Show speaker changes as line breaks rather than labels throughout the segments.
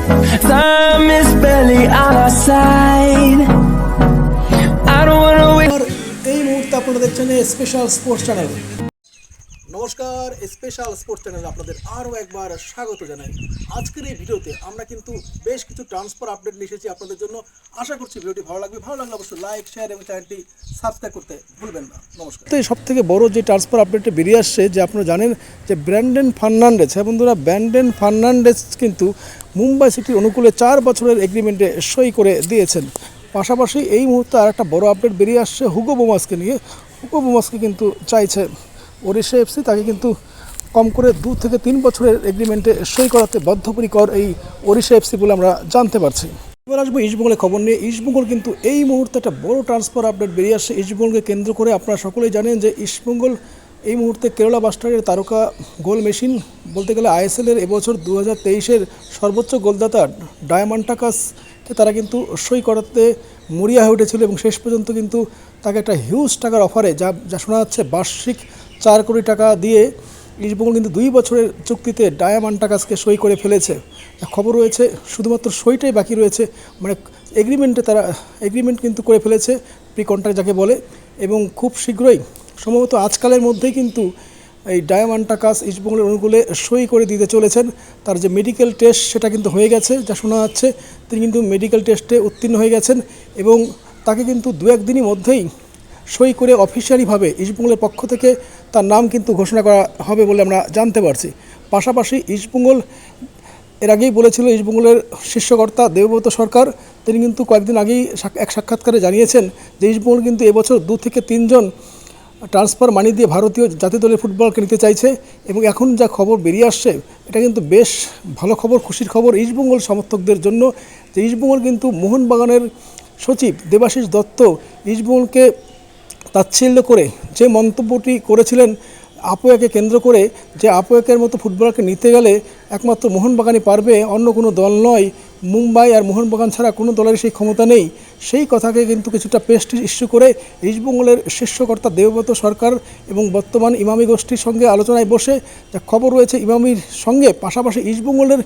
Time is barely on our side. I don't wanna wait.
এই মুহূর্তে আপনারা দেখছেন স্পেশাল স্পোর্টস চ্যানেল। নমস্কার, স্পেশাল স্পোর্টস চ্যানেলে আপনাদের আরও একবার স্বাগত জানাই। আজকের এই ভিডিওতে আমরা কিন্তু বেশ কিছু ট্রান্সফার আপডেট নিয়ে এসেছি আপনাদের জন্য। আশা করছি ভিডিওটি ভালো লাগবে অবশ্যই লাইক, শেয়ার এবং চ্যানেলটি সাবস্ক্রাইব করতে ভুলবেন না। নমস্কার। তো সব থেকে বড় যে ট্রান্সফার আপডেটটা বেরিয়ে আসছে, যে আপনারা জানেন যে ব্র্যান্ডন ফার্নান্ডেজ, হ্যাঁ বন্ধুরা, ব্র্যান্ডন ফার্নান্ডেজ কিন্তু মুম্বাই সিটির অনুকূলে 4 বছরের এগ্রিমেন্টে সই করে দিয়েছেন। পাশাপাশি এই মুহূর্তে আর একটা বড় আপডেট বেরিয়ে আসছে হুগো বোমাসকে নিয়ে। হুগো বোমাসকে কিন্তু চাইছে ওড়িশা এফসি, তাকে কিন্তু কম করে 2 থেকে 3 বছরের এগ্রিমেন্টে সই করাতে বদ্ধপরিকর এই ওড়িশা এফসি বলে আমরা জানতে পারছি। এবার আসবো ইস্টবেঙ্গলের খবর নিয়ে। ইস্টবেঙ্গল কিন্তু এই মুহূর্তে একটা বড় ট্রান্সফার আপডেট বেরিয়ে আসছে ইস্টবেঙ্গলকে কেন্দ্র করে। আপনারা সকলেই জানেন যে ইস্টবেঙ্গল এই মুহূর্তে কেরালা ব্লাস্টারের তারকা গোল মেশিন, বলতে গেলে আইএসএলের এবছর 2023-এর সর্বোচ্চ গোলদাতা ডায়ামান্টাকাসকে তারা কিন্তু সই করাতে মরিয়া হয়ে উঠেছিল এবং শেষ পর্যন্ত কিন্তু তাকে একটা হিউজ টাকার অফারে, যা শোনা যাচ্ছে বার্ষিক 4 কোটি টাকা দিয়ে ইস্টবেঙ্গল কিন্তু 2 বছরের চুক্তিতে ডায়ামান্টাকাসকে সই করে ফেলেছে। খবর রয়েছে শুধুমাত্র সইটাই বাকি রয়েছে, মানে তারা এগ্রিমেন্ট কিন্তু করে ফেলেছে, প্রি কন্ট্রাক্ট যাকে বলে, এবং খুব শীঘ্রই সম্ভবত আজকালের মধ্যেই কিন্তু এই ডায়ামান্টাকাস ইস্টবেঙ্গলের অনুকূলে সই করে দিতে চলেছেন। তার যে মেডিকেল টেস্ট সেটা কিন্তু হয়ে গেছে, যা শোনা যাচ্ছে তিনি কিন্তু মেডিকেল টেস্টে উত্তীর্ণ হয়ে গেছেন এবং তাকে কিন্তু 2-1 দিনের মধ্যেই সই করে অফিসিয়ালিভাবে ইস্টবেঙ্গলের পক্ষ থেকে তার নাম কিন্তু ঘোষণা করা হবে বলে আমরা জানতে পারছি। পাশাপাশি ইস্টবেঙ্গল এর আগেই বলেছিল, ইস্টবেঙ্গলের শীর্ষকর্তা দেবব্রত সরকার, তিনি কিন্তু কয়েকদিন আগেই এক সাক্ষাৎকারে জানিয়েছেন যে ইস্টবেঙ্গল কিন্তু এবছর 2 থেকে 3 জন ট্রান্সফার মানি দিয়ে ভারতীয় জাতীয় দলের ফুটবলকে নিতে চাইছে। এবং এখন যা খবর বেরিয়ে আসছে, এটা কিন্তু বেশ ভালো খবর, খুশির খবর ইস্টবেঙ্গল সমর্থকদের জন্য, যে ইস্টবেঙ্গল কিন্তু মোহনবাগানের সচিব দেবাশিস দত্ত ইস্টবেঙ্গলকে তাচ্ছিল্য করে যে মন্তব্যটি করেছিলেন আপোয়াকে কেন্দ্র করে, যে আপোয়াকের মতো ফুটবলারকে নিতে গেলে একমাত্র মোহনবাগানই পারবে, অন্য কোনো দল নয়, মুম্বাই আর মোহনবাগান ছাড়া কোনো দলের সেই ক্ষমতা নেই, সেই কথাকে কিন্তু কিছুটা পেস্টিজ ইস্যু করে ইস্টবেঙ্গলের শীর্ষকর্তা দেবব্রত সরকার এবং বর্তমান ইমামি গোষ্ঠীর সঙ্গে আলোচনায় বসে, যা খবর রয়েছে ইমামির সঙ্গে পাশাপাশি ইস্টবেঙ্গলের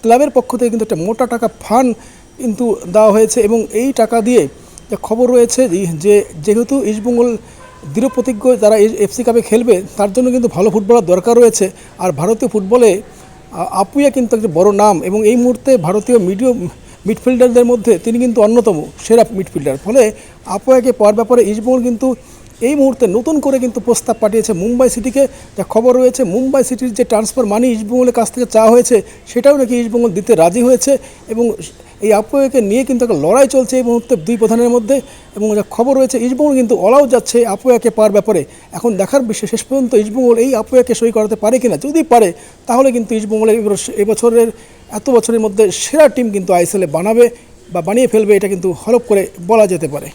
ক্লাবের পক্ষ থেকে কিন্তু একটা মোটা টাকা ফান্ড কিন্তু দেওয়া হয়েছে। এবং এই টাকা দিয়ে যা খবর রয়েছে যে যেহেতু ইস্টবেঙ্গল দৃঢ়প্রতিজ্ঞ তারা এফসি কাপে খেলবে, তার জন্য কিন্তু ভালো ফুটবলার দরকার রয়েছে। আর ভারতীয় ফুটবলে আপুয়া কিন্তু একটা বড় নাম এবং এই মুহূর্তে ভারতীয় মিডফিল্ডারদের মধ্যে তিনি কিন্তু অন্যতম সেরা মিডফিল্ডার। ফলে আপুয়াকে পাওয়ার ব্যাপারে ইস্টবেঙ্গল কিন্তু এই মুহূর্তে নতুন করে কিন্তু প্রস্তাব পাঠিয়েছে মুম্বাই সিটিকে। যা খবর রয়েছে মুম্বাই সিটির যে ট্রান্সফার মানি ইস্টবেঙ্গলের কাছ থেকে চাওয়া হয়েছে, সেটাও নাকি ইস্টবেঙ্গল দিতে রাজি হয়েছে এবং এই আপুয়াকে নিয়ে কিন্তু একটা লড়াই চলছে এই মুহূর্তে 2 প্রধানের মধ্যে। এবং যা খবর রয়েছে ইস্টবেঙ্গল কিন্তু অলাও যাচ্ছে আপুয়াকে পাওয়ার ব্যাপারে। এখন দেখার বিষয় শেষ পর্যন্ত ইস্টবেঙ্গল এই আপুয়াকে সই করাতে পারে কিনা। যদি পারে তাহলে কিন্তু ইস্টবেঙ্গলের এবছরের এত বছরের মধ্যে সেরা টিম কিন্তু আইএসএলে বানিয়ে ফেলবে, এটা কিন্তু হলফ করে বলা যেতে পারে।